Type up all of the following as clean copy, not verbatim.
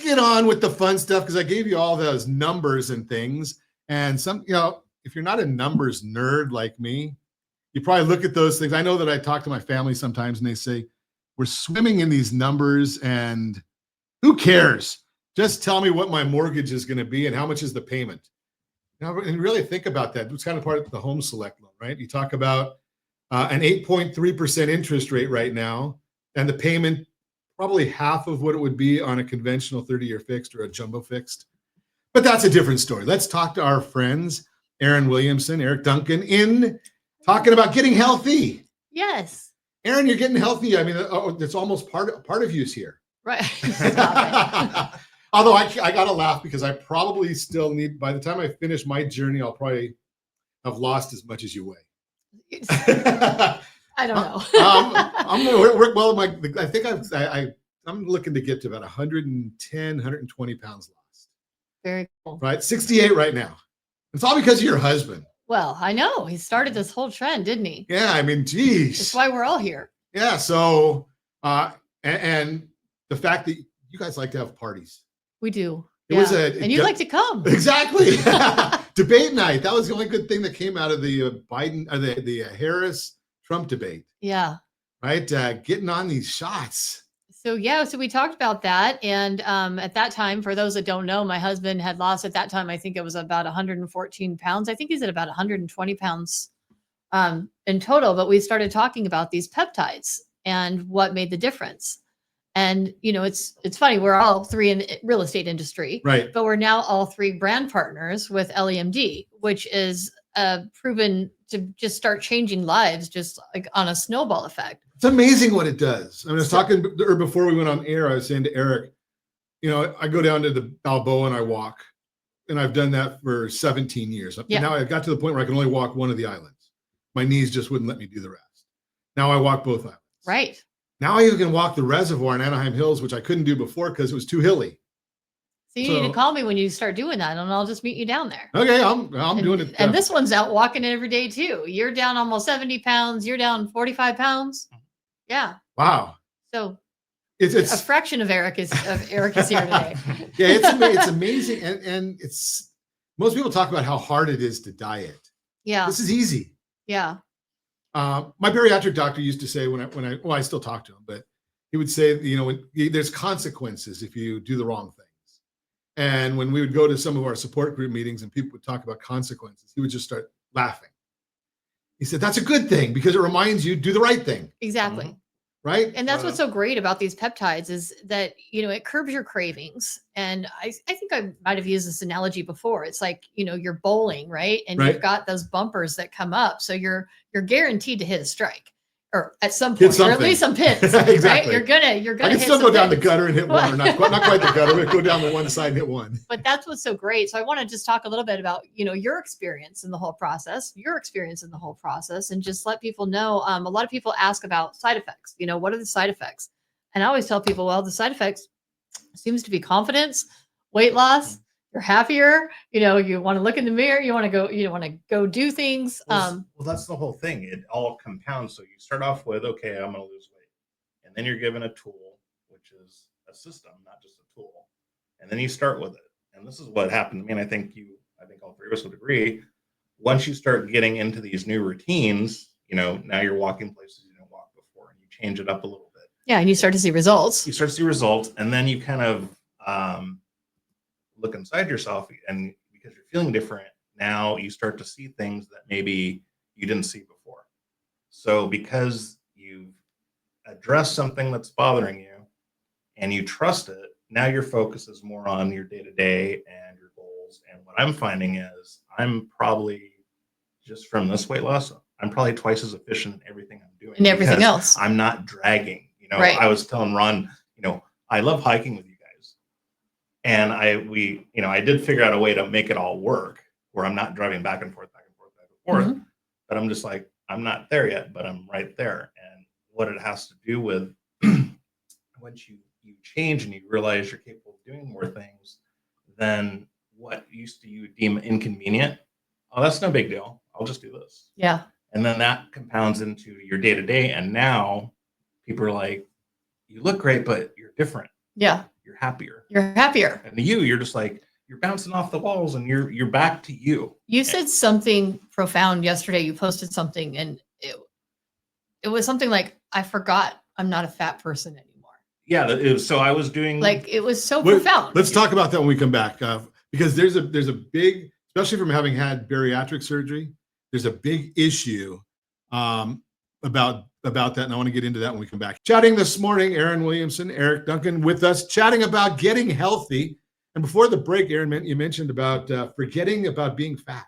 get on with the fun stuff because I gave you all those numbers and things. And if you're not a numbers nerd like me, you probably look at those things. I know that I talk to my family sometimes and they say, we're swimming in these numbers and who cares? Just tell me what my mortgage is going to be and how much is the payment. And really think about that. It's kind of part of the home select loan, right? You talk about an 8.3% interest rate right now, and the payment probably half of what it would be on a conventional 30-year fixed or a jumbo fixed. But that's a different story. Let's talk to our friends, Erin Williamson, Eric Duncan, in talking about getting healthy. Yes. Erin, you're getting healthy. I mean, it's almost part of you's here. Right. Although I got to laugh because I probably still need, by the time I finish my journey, I'll probably have lost as much as you weigh. I don't know. I'm going to work well. I think I'm looking to get to about 110, 120 pounds lost. Very cool. Right. 68 right now. It's all because of your husband. Well, I know. He started this whole trend, didn't he? Yeah. I mean, geez. That's why we're all here. Yeah. So, and the fact that you guys like to have parties. We do. And you'd like to come. Exactly. Debate night. That was the only good thing that came out of the Biden, the Harris-Trump debate. Yeah. Right. Getting on these shots. So we talked about that. And at that time, for those that don't know, my husband had lost at that time, I think it was about 114 pounds. I think he's at about 120 pounds in total. But we started talking about these peptides and what made the difference. And, it's funny. We're all three in the real estate industry, right? But we're now all three brand partners with LEMD, which is proven to just start changing lives, just like on a snowball effect. It's amazing what it does. I mean, I was talking before we went on air. I was saying to Eric, I go down to the Balboa and I walk, and I've done that for 17 years. Yeah. Now I got to the point where I can only walk one of the islands. My knees just wouldn't let me do the rest. Now I walk both islands. Right. Now I even can walk the reservoir in Anaheim Hills, which I couldn't do before because it was too hilly. So you need to call me when you start doing that, and I'll just meet you down there. Okay, I'm doing it. And this one's out walking every day too. You're down almost 70 pounds. You're down 45 pounds. Yeah. Wow. So it's a fraction of Eric is here today. Yeah, it's amazing, and it's most people talk about how hard it is to diet. Yeah. This is easy. Yeah. My bariatric doctor used to say I still talk to him, but he would say, there's consequences if you do the wrong things. And when we would go to some of our support group meetings and people would talk about consequences, he would just start laughing. He said, that's a good thing because it reminds you do the right thing. Exactly. Mm-hmm. Right. And that's what's so great about these peptides is that, it curbs your cravings. And I think I might have used this analogy before. It's like, you're bowling, right? And you've got those bumpers that come up. So you're guaranteed to hit a strike or at some point, or at least some pins. Exactly. Right? You're gonna I can still go down the gutter and hit one, or not quite the gutter, but go down the one side and hit one. But that's what's so great. So I want to just talk a little bit about, your experience in the whole process, and just let people know. A lot of people ask about side effects. What are the side effects? And I always tell people, well, the side effects seems to be confidence, weight loss. You're happier. You want to look in the mirror. You want to go do things. Well, that's the whole thing. It all compounds. So you start off with, okay, I'm going to lose weight. And then you're given a tool, which is a system, not just a tool. And then you start with it. And this is what happened to me. And I think all three of us would agree. Once you start getting into these new routines, now you're walking places you didn't walk before, and you change it up a little bit. Yeah. And you start to see results. And then you kind of, look inside yourself, and because you're feeling different now, you start to see things that maybe you didn't see before. So because you've addressed something that's bothering you and you trust it, now your focus is more on your day-to-day and your goals. And what I'm finding is I'm probably, just from this weight loss, I'm probably twice as efficient in everything I'm doing. And everything else. I'm not dragging. Right. I was telling Ron, I love hiking with you. And I did figure out a way to make it all work where I'm not driving back and forth. Mm-hmm. But I'm just like, I'm not there yet, but I'm right there. And what it has to do with once you change and you realize you're capable of doing more things, then what used to you deem inconvenient, oh, that's no big deal. I'll just do this. Yeah. And then that compounds into your day to day. And now people are like, you look great, but you're different. Yeah. you're happier. You're happier. And you're just like, you're bouncing off the walls and you're back to you. You said something profound yesterday. You posted something and it was something like, I forgot I'm not a fat person anymore. Yeah. So I was doing like, it was so profound. Let's talk about that when we come back. Because there's a big, especially from having had bariatric surgery, there's a big issue about that. And I want to get into that when we come back. Chatting this morning, Erin Williamson, Eric Duncan with us, chatting about getting healthy. And before the break, Erin, you mentioned about forgetting about being fat.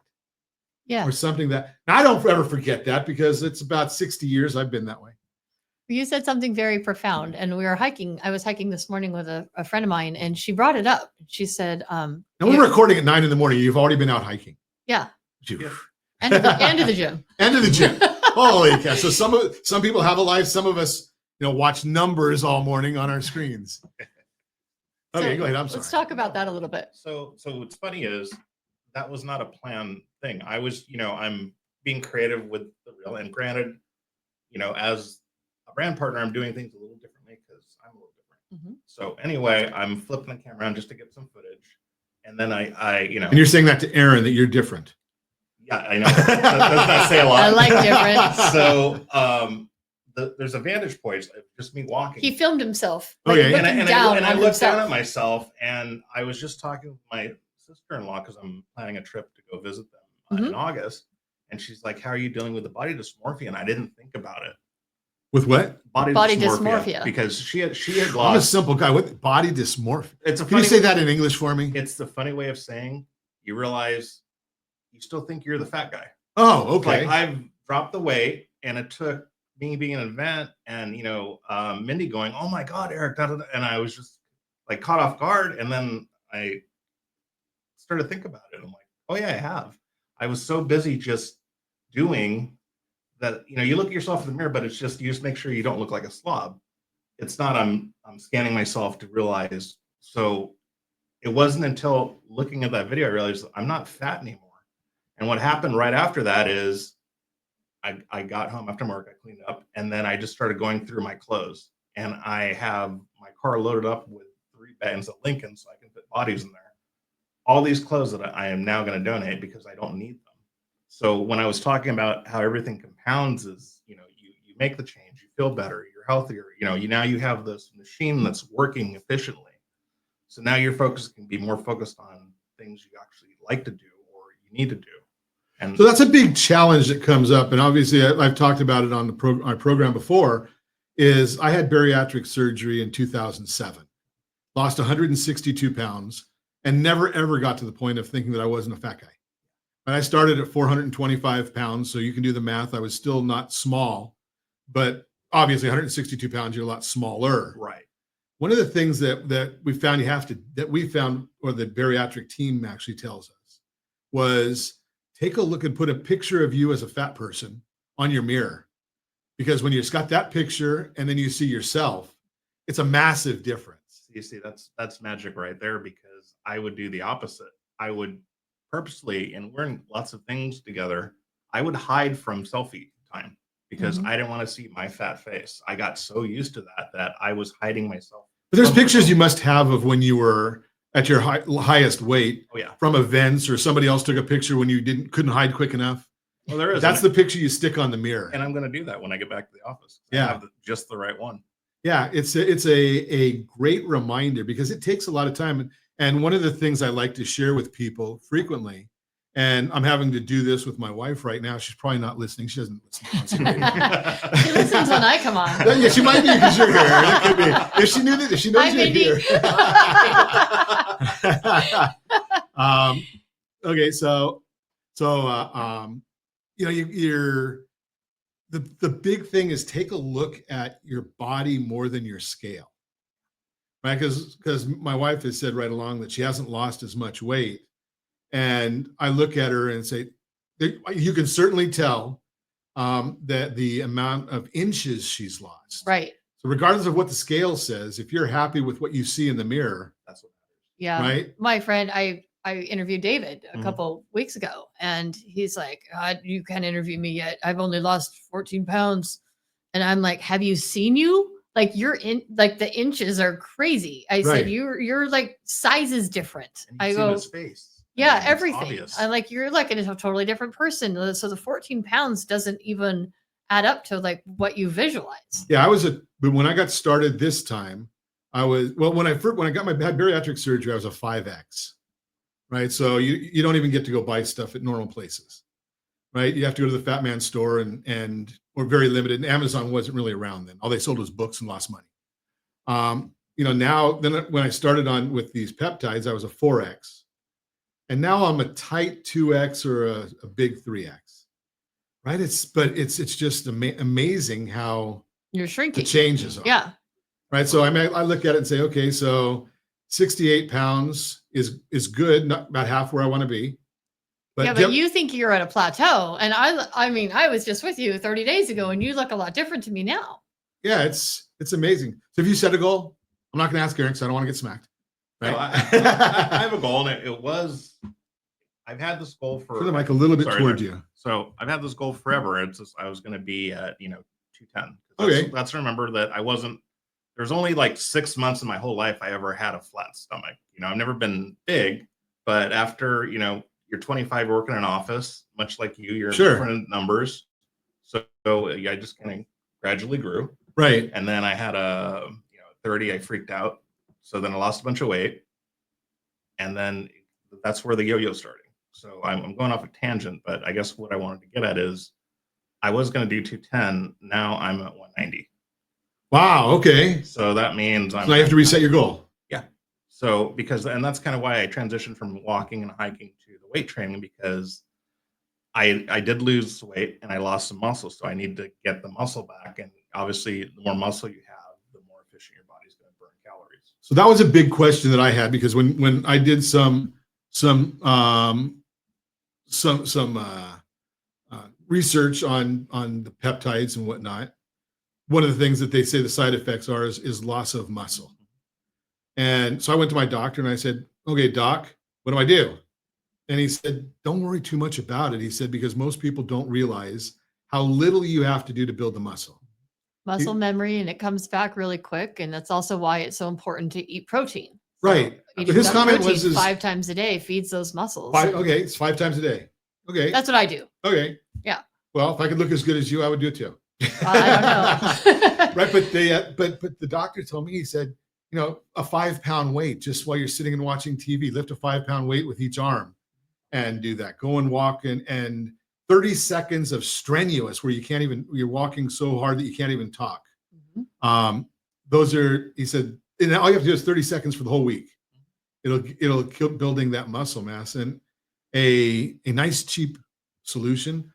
Yeah. Or something that, I don't ever forget that because it's about 60 years I've been that way. You said something very profound, and we were hiking. I was hiking this morning with a friend of mine, and she brought it up. She said, now we're recording at 9 a.m. You've already been out hiking. Yeah. Yeah. And to the gym. And to the gym. Holy cow. So some people have a life. Some of us, watch numbers all morning on our screens. Okay, So go ahead. I'm sorry. Let's talk about that a little bit. So what's funny is that was not a planned thing. I was, I'm being creative with the reel, and granted, as a brand partner, I'm doing things a little differently because I'm a little different. Mm-hmm. So anyway, I'm flipping the camera around just to get some footage. And then I And you're saying that to Erin that you're different. Yeah, I know. That does not say a lot. I like different. So there's a vantage point of just me walking. He filmed himself. Okay. Looking and down I on looked down himself. at myself, and I was just talking with my sister-in-law because I'm planning a trip to go visit them in August. And she's like, "How are you dealing with the body dysmorphia?" And I didn't think about it. With what? Body dysmorphia. Because she had lost. I'm a simple guy. What body dysmorphia? It's a Can you funny say that in English for me? It's the funny way of saying you realize you still think you're the fat guy. Oh, okay. Like I've dropped the weight, and it took me being an event and Mindy going, "Oh my God, Eric," and I was just like caught off guard, and then I started to think about it. I'm like, "Oh yeah, I have." I was so busy just doing that. You look at yourself in the mirror, but it's just you just make sure you don't look like a slob. It's not I'm scanning myself to realize. So it wasn't until looking at that video I realized I'm not fat anymore. And what happened right after that is I got home after work, I cleaned up, and then I just started going through my clothes. And I have my car loaded up with 3 bags of Lincoln so I can fit bodies in there. All these clothes that I am now going to donate because I don't need them. So when I was talking about how everything compounds is, you make the change, you feel better, you're healthier, now you have this machine that's working efficiently. So now your focus can be more focused on things you actually like to do or you need to do. And so that's a big challenge that comes up. And obviously I've talked about it on our program before, is I had bariatric surgery in 2007, lost 162 pounds and never, ever got to the point of thinking that I wasn't a fat guy. And I started at 425 pounds. So you can do the math. I was still not small, but obviously 162 pounds, you're a lot smaller. right. One of the things that we found or the bariatric team actually tells us was take a look and put a picture of you as a fat person on your mirror. Because when you've got that picture and then you see yourself, it's a massive difference. You see, that's magic right there, because I would do the opposite. I would purposely, and we're in lots of things together, I would hide from selfie time because I didn't want to see my fat face. I got so used to that I was hiding myself. But there's pictures you must have of when you were at your highest weight. Oh yeah. From events, or somebody else took a picture when you couldn't hide quick enough. Well, there is. That's the picture you stick on the mirror. And I'm going to do that when I get back to the office. Yeah. I have just the right one. Yeah, it's a great reminder because it takes a lot of time. And one of the things I like to share with people frequently, and I'm having to do this with my wife right now. She's probably not listening. She doesn't listen constantly. She listens when I come on. Yeah, she might be because you're here. It could be. If she knew that, if she knows Hi, you're Mindy. here. Okay, so you're the big thing is take a look at your body more than your scale, right? Because my wife has said right along that she hasn't lost as much weight. And I look at her and say, you can certainly tell that the amount of inches she's lost. Right. So regardless of what the scale says, if you're happy with what you see in the mirror, That's what Yeah. right? My friend, I interviewed David a couple weeks ago, and he's like, you can't interview me yet. I've only lost 14 pounds. And I'm like, have you seen you? like you're in, like the inches are crazy. I Right. said, you're like size is different. And you I see go, his face. I yeah, mean, it's everything. obvious. I like, you're like a totally different person. So the 14 pounds doesn't even add up to like what you visualize. Yeah, but when I got started this time, when I got my had bariatric surgery, I was a 5X, right? So you don't even get to go buy stuff at normal places, right? You have to go to the Fat Man store and or very limited. And Amazon wasn't really around then. All they sold was books and lost money. Now when I started on with these peptides, I was a 4X, and now I'm a tight 2X or a big 3X, right? It's just amazing how You're the shrinking. changes are. Yeah. Right. So I look at it and say, okay, so 68 pounds is good, not about half where I want to be. But you think you're at a plateau. And I mean, I was just with you 30 days ago and you look a lot different to me now. Yeah, it's amazing. So if you set a goal, I'm not going to ask Erin because I don't want to get smacked. Right. No, I have a goal, and I've had this goal for Put the mic a little bit sorry, toward there. you. So I've had this goal forever. It's just, I was going to be at 210. Okay. Let's remember that there's only like 6 months in my whole life I ever had a flat stomach. I've never been big, but after you're 25, working in an office, much like you're Sure. different numbers. So I just kind of gradually grew. Right. And then I had 30, I freaked out. So then I lost a bunch of weight. And then that's where the yo-yo started. So I'm going off a tangent, but I guess what I wanted to get at is I was going to do 210. Now I'm at 190. Wow. Okay. So that means So now you have to reset your goal. Yeah. So and that's kind of why I transitioned from walking and hiking to the weight training, because I did lose weight and I lost some muscle. So I need to get the muscle back. And obviously the more muscle you have, the more efficient your body's going to burn calories. So that was a big question that I had, because when I did some research on the peptides and whatnot, one of the things that they say the side effects are is loss of muscle. And so I went to my doctor and I said, okay, doc, what do I do? And he said, don't worry too much about it. He said, because most people don't realize how little you have to do to build the muscle. Muscle memory, and it comes back really quick. And that's also why it's so important to eat protein. Right. Eating His that comment protein was 5 times a day feeds those muscles. Okay, it's 5 times a day. Okay. That's what I do. Okay. Yeah. Well, if I could look as good as you, I would do it too. I don't know. Right. But the doctor told me, he said, a 5-pound weight, just while you're sitting and watching TV, lift a 5-pound weight with each arm and do that. Go and walk and 30 seconds of strenuous where you're walking so hard that you can't even talk. Mm-hmm. He said, and all you have to do is 30 seconds for the whole week. It'll keep building that muscle mass. And a nice cheap solution,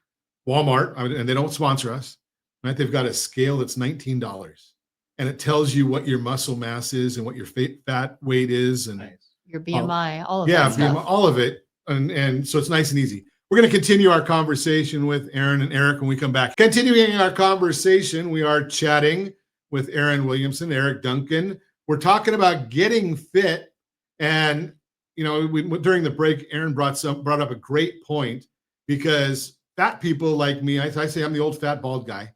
Walmart, and they don't sponsor us, right? They've got a scale that's $19, and it tells you what your muscle mass is and what your fat weight is, and your BMI, all of that BMI, stuff. all of it. And so it's nice and easy. We're going to continue our conversation with Erin and Eric when we come back. Continuing our conversation, we are chatting with Erin Williamson, Eric Duncan. We're talking about getting fit. And, during the break, Erin brought up a great point, because fat people like me, I say I'm the old fat bald guy,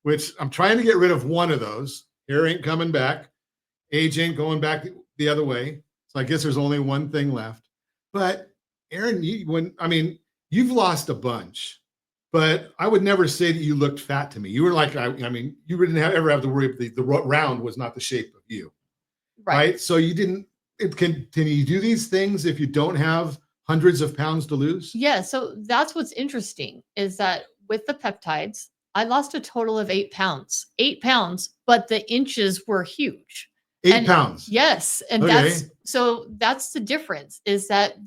which I'm trying to get rid of one of those. Hair ain't coming back. Age ain't going back the other way. So I guess there's only one thing left. But Erin, you've lost a bunch, but I would never say that you looked fat to me. You were like, you didn't ever have to worry. The round was not the shape of you, right? So you didn't. Can you do these things if you don't have hundreds of pounds to lose? Yeah. So that's what's interesting, is that with the peptides, I lost a total of 8 pounds. 8 pounds, but the inches were huge. 8 pounds. Yes. And Okay. that's the difference, is that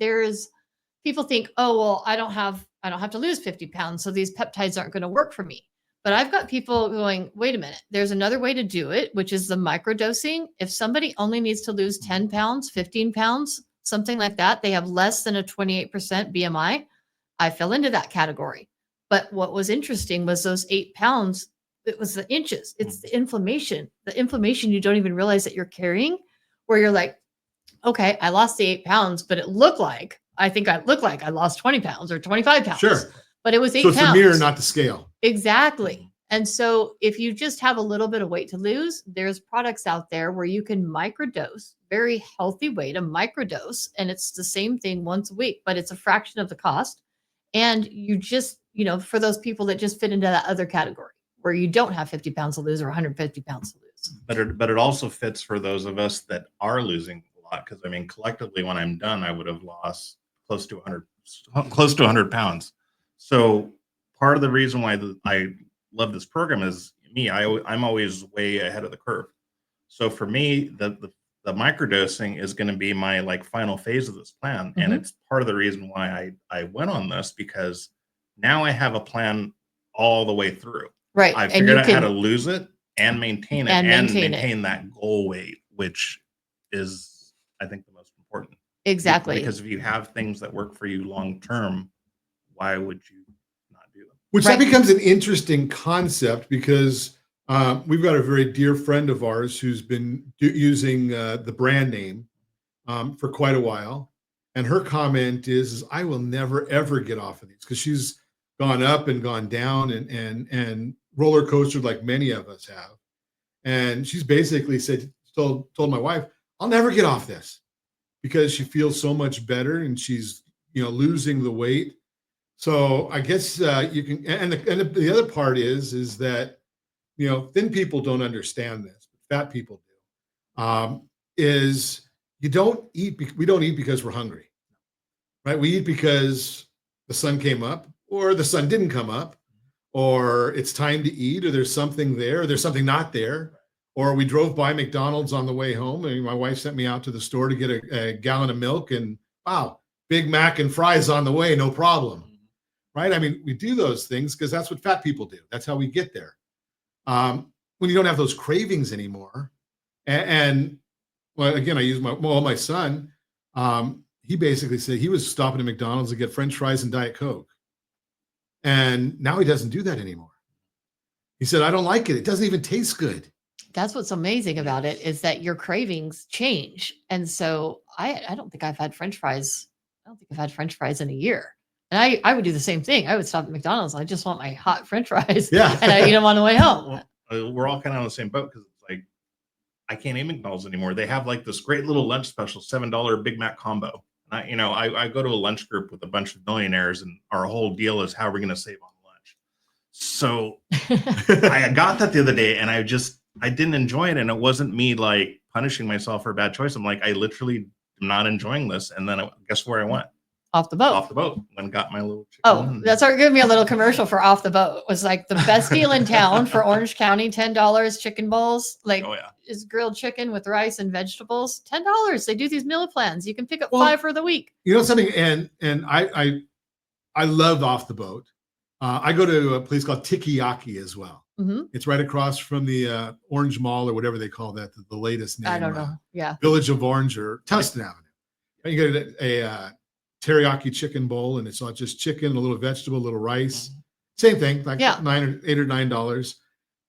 people think, oh, well, I don't have to lose 50 pounds, so these peptides aren't going to work for me. But I've got people going, wait a minute, there's another way to do it, which is the microdosing. If somebody only needs to lose 10 pounds, 15 pounds, something like that, they have less than a 28% BMI, I fell into that category. But what was interesting was those 8 pounds, it was the inches. It's the inflammation you don't even realize that you're carrying, where you're like, okay, I lost the 8 pounds, but I look like I lost 20 pounds or 25 pounds. Sure. But it was 8 So pounds. it's the mirror, not the scale. Exactly. And so if you just have a little bit of weight to lose, there's products out there where you can microdose, very healthy way to microdose. And it's the same thing once a week, but it's a fraction of the cost. And you just, for those people that just fit into that other category where you don't have 50 pounds to lose or 150 pounds to lose. But it also fits for those of us that are losing a lot. Because I mean, collectively, when I'm done, I would have lost close to 100 pounds. So part of the reason why I love this program is I'm always way ahead of the curve. So for me, the microdosing is going to be my like final phase of this plan. And it's part of the reason why I went on this, because now I have a plan all the way through. Right. I figured out how to lose it and maintain it and maintain that goal weight, which is, I think, the most important. Exactly. Because if you have things that work for you long term, why would you not do them? Which that becomes an interesting concept, because we've got a very dear friend of ours who's been using the brand name for quite a while. And her comment is I will never, ever get off of these, because she's gone up and gone down and roller coastered like many of us have. And she's basically told my wife, I'll never get off this, because she feels so much better and she's, losing the weight. So I guess you can, and the other part is that, thin people don't understand this, but fat people do, is we don't eat because we're hungry, right? We eat because the sun came up, or the sun didn't come up, or it's time to eat, or there's something there, or there's something not there, or we drove by McDonald's on the way home, and my wife sent me out to the store to get a gallon of milk, and wow, Big Mac and fries on the way, no problem, right? I mean, we do those things because that's what fat people do. That's how we get there. When you don't have those cravings anymore, and well, again, I use my son. He basically said he was stopping at McDonald's to get French fries and Diet Coke, and now he doesn't do that anymore. He said, I don't like it. It doesn't even taste good. That's what's amazing about it, is that your cravings change. And so I don't think I've had French fries. I don't think I've had French fries in a year. And I would do the same thing. I would stop at McDonald's. I just want my hot French fries. Yeah. And I eat them on the way home. Well, we're all kind of on the same boat, because it's like, I can't eat McDonald's anymore. They have like this great little lunch special, $7 Big Mac combo. And I go to a lunch group with a bunch of millionaires, and our whole deal is how we're going to save on lunch. So I got that the other day, and I didn't enjoy it. And it wasn't me like punishing myself for a bad choice. I'm like, I literally am not enjoying this. And then guess where I went? Off the boat. Off the boat. And got my little chicken. Oh, that's our give me a little commercial for Off the Boat. It was like the best deal in town for Orange County, $10 chicken bowls. Like, oh yeah, is grilled chicken with rice and vegetables, $10. They do these meal plans. You can pick up 5 for the week. You know something, and I love Off the Boat. I go to a place called Tikiyaki as well. It's right across from the Orange Mall, or whatever they call that, the latest name. I don't know. Yeah. Village of Orange or Tustin Avenue. And you get a teriyaki chicken bowl, and it's not just chicken, a little vegetable, a little rice. Same thing, like $8 or $9.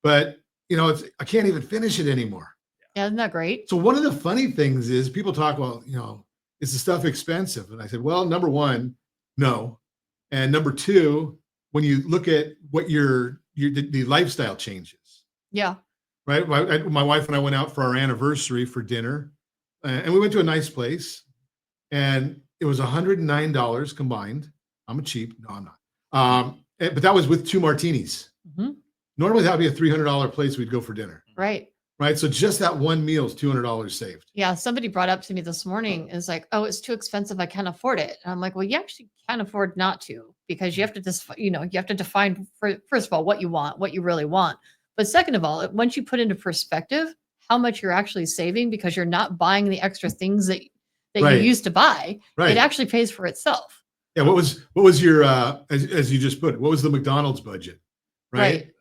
But I can't even finish it anymore. Yeah, isn't that great? So one of the funny things is people talk about, is the stuff expensive? And I said, well, number one, no. And number two, when you look at what the lifestyle changes. Yeah. Right. My wife and I went out for our anniversary for dinner, and we went to a nice place, and it was $109 combined. I'm cheap. No, I'm not. But that was with 2 martinis. Normally that would be a $300 place we'd go for dinner. Right. Right. So just that one meal is $200 saved. Yeah. Somebody brought up to me this morning, is like, oh, it's too expensive, I can't afford it. And I'm like, well, you actually can't afford not to, because you have to just, you have to define, first of all, what you want, what you really want. But second of all, once you put into perspective how much you're actually saving, because you're not buying the extra things that you used to buy, it actually pays for itself. Yeah. What was your, as you just put it, what was the McDonald's budget? Right.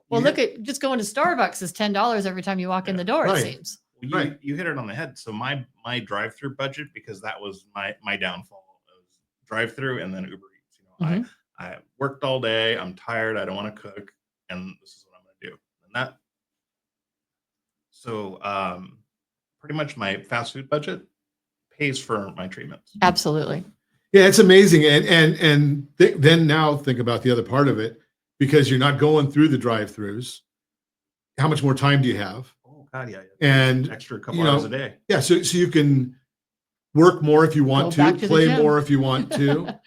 Well, look at just going to Starbucks is $10 every time you walk in the door, it seems. Well, you hit it on the head. So my drive-through budget, because that was my downfall, was drive-through and then Uber Eats. I worked all day. I'm tired. I don't want to cook, and this is what I'm going to do. And so pretty much my fast food budget pays for my treatments. Absolutely. Yeah, it's amazing. And then now think about the other part of it. because you're not going through the drive-throughs. How much more time do you have? Oh God, yeah. And Extra couple hours a day. yeah, so you can work more if you want Go back to, to the play gym. more if you want to,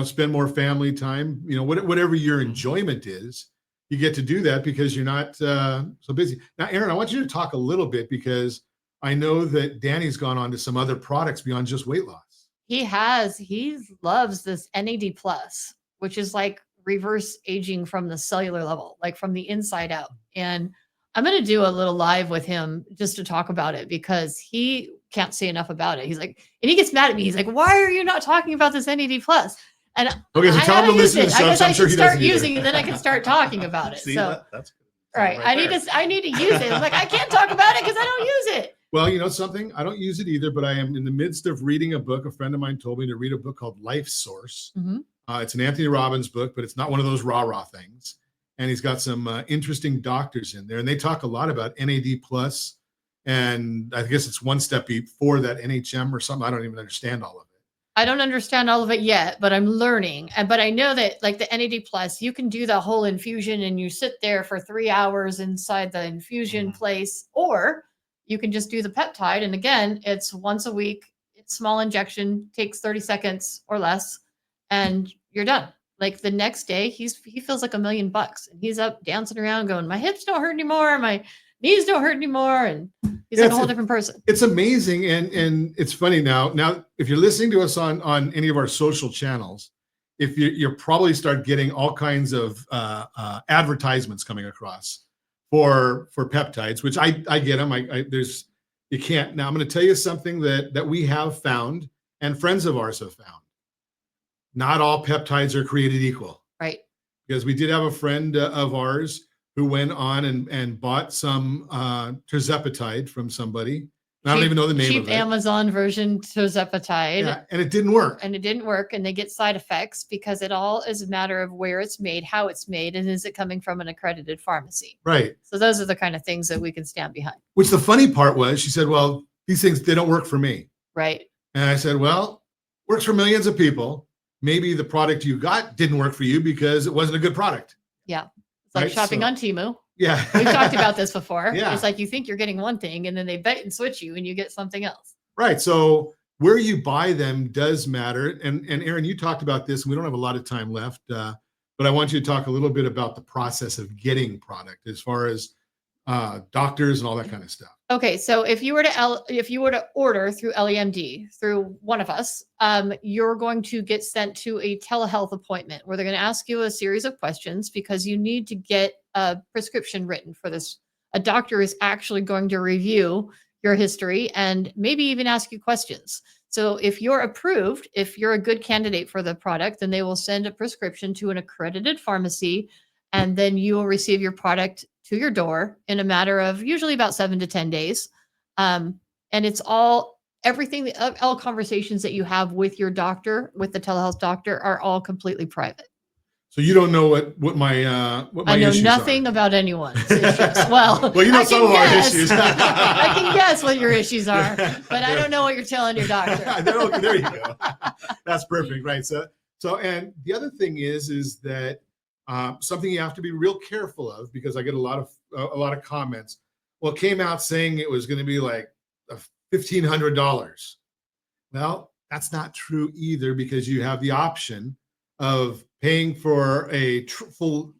spend more family time, whatever your enjoyment is, you get to do that because you're not so busy. Now, Erin, I want you to talk a little bit because I know that Danny's gone on to some other products beyond just weight loss. He has. He loves this NAD plus, which is like reverse aging from the cellular level, like from the inside out. And I'm going to do a little live with him just to talk about it because he can't say enough about it. He's like, and he gets mad at me. He's like, why are you not talking about this NAD plus? And Okay, so I tell him to haven't used listen to it. stuff. I guess So I I'm sure should he start doesn't either. using it, then I can start talking about it. See, So, that's right. I need there. to use it. I'm like, I can't talk about it because I don't use it. Well, you know something? I don't use it either, but I am in the midst of reading a book. A friend of mine told me to read a book called Life Source. Mhm. It's an Anthony Robbins book, but it's not one of those rah-rah things. And he's got some interesting doctors in there. And they talk a lot about NAD plus. And I guess it's one step before that NHM or something. I don't even understand all of it. I don't understand all of it yet, but I'm learning. But I know that like the NAD plus, you can do the whole infusion and you sit there for 3 hours inside the infusion place, or you can just do the peptide. And again, it's once a week. It's small injection, takes 30 seconds or less, and you're done. Like the next day, he feels like $1 million, and he's up dancing around, going, "My hips don't hurt anymore, my knees don't hurt anymore," and he's like a whole different person. It's amazing, and it's funny now. Now, if you're listening to us on any of our social channels, if you're probably start getting all kinds of advertisements coming across for peptides, which I get them. You can't. Now I'm going to tell you something that we have found and friends of ours have found. Not all peptides are created equal. Right. Because we did have a friend of ours who went on and bought some tirzepatide from somebody. I don't even know the name cheap of it. Amazon version tirzepatide. Yeah, and it didn't work. And it didn't work, and they get side effects because it all is a matter of where it's made, how it's made, and is it coming from an accredited pharmacy? Right. So those are the kind of things that we can stand behind. Which the funny part was, she said, "Well, these things, they don't work for me." Right. And I said, "Well, works for millions of people. Maybe the product you got didn't work for you because it wasn't a good product." Yeah. It's like Right, shopping so- on Temu. Yeah. We've talked about this before. Yeah. It's like you think you're getting one thing and then they bait and switch you and you get something else. Right. So where you buy them does matter. And Erin, you talked about this, and we don't have a lot of time left, but I want you to talk a little bit about the process of getting product as far as doctors and all that kind of stuff. Okay, so if you were to order through LEMD through one of us, you're going to get sent to a telehealth appointment where they're going to ask you a series of questions because you need to get a prescription written for this. A doctor is actually going to review your history and maybe even ask you questions. So if you're approved, if you're a good candidate for the product, then they will send a prescription to an accredited pharmacy, and then you will receive your product to your door in a matter of usually about 7 to 10 days. And it's all conversations that you have with your doctor, with the telehealth doctor, are all completely private. So you don't know what my I know issues nothing are. about anyone's issues. Well, Well, you know I some can of our guess. issues. I can guess what your issues are, but I don't know what you're telling your doctor. There you go. That's perfect, right? So and the other thing is that something you have to be real careful of, because I get a lot of comments. Well, it came out saying it was going to be like $1,500. Well, that's not true either, because you have the option of paying for a full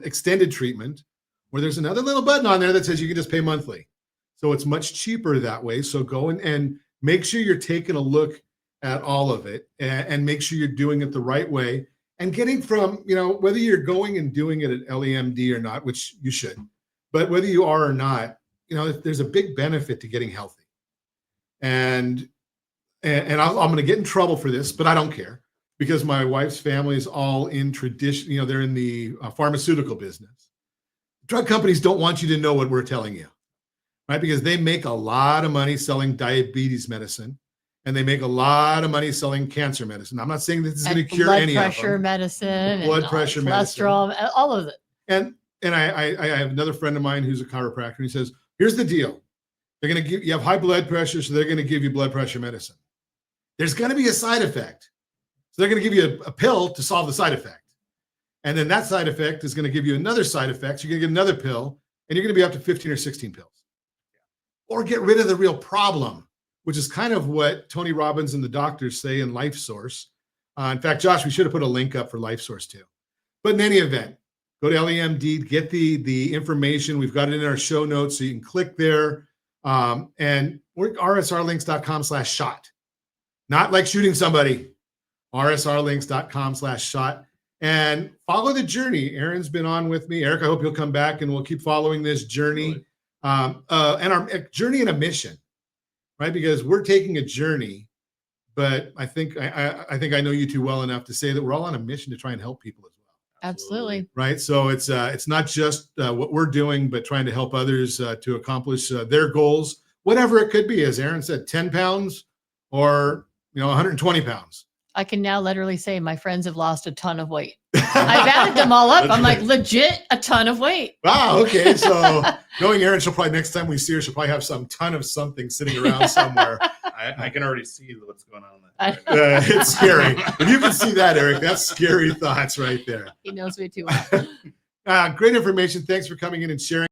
extended treatment, where there's another little button on there that says you can just pay monthly. So it's much cheaper that way. So go and make sure you're taking a look at all of it, and make sure you're doing it the right way, and getting from, whether you're going and doing it at LEMD or not, which you should, but whether you are or not, there's a big benefit to getting healthy. And I'm going to get in trouble for this, but I don't care, because my wife's family is all in tradition. They're in the pharmaceutical business. Drug companies don't want you to know what we're telling you, right? Because they make a lot of money selling diabetes medicine, and they make a lot of money selling cancer medicine. I'm not saying this is going to cure any of them. Blood pressure medicine, Blood pressure medicine, cholesterol, all of it. And I have another friend of mine who's a chiropractor, and he says, here's the deal. They're going to you have high blood pressure, so they're going to give you blood pressure medicine. There's going to be a side effect. So they're going to give you a pill to solve the side effect. And then that side effect is going to give you another side effect. You're going to get another pill, and you're going to be up to 15 or 16 pills. Or get rid of the real problem, which is kind of what Tony Robbins and the doctors say in Life Source. In fact, Josh, we should have put a link up for Life Source too. But in any event, go to LEMD, get the information. We've got it in our show notes, so you can click there. And we're rsrlinks.com/shot. Not like shooting somebody. rsrlinks.com/shot. And follow the journey. Erin's been on with me. Eric, I hope you'll come back and we'll keep following this journey. And our journey and a mission, right? Because we're taking a journey, but I think I know you two well enough to say that we're all on a mission to try and help people as well. Absolutely. Right. So it's not just what we're doing, but trying to help others to accomplish their goals, whatever it could be. As Erin said, 10 pounds or 120 pounds. I can now literally say my friends have lost a ton of weight. I've added them all up. I'm like, legit a ton of weight. Wow. Okay. So knowing Erin, she'll probably, next time we see her, she'll probably have some ton of something sitting around somewhere. I can already see what's going on there. It's scary. If you can see that, Eric, that's scary thoughts right there. He knows me too well. Great information. Thanks for coming in and sharing.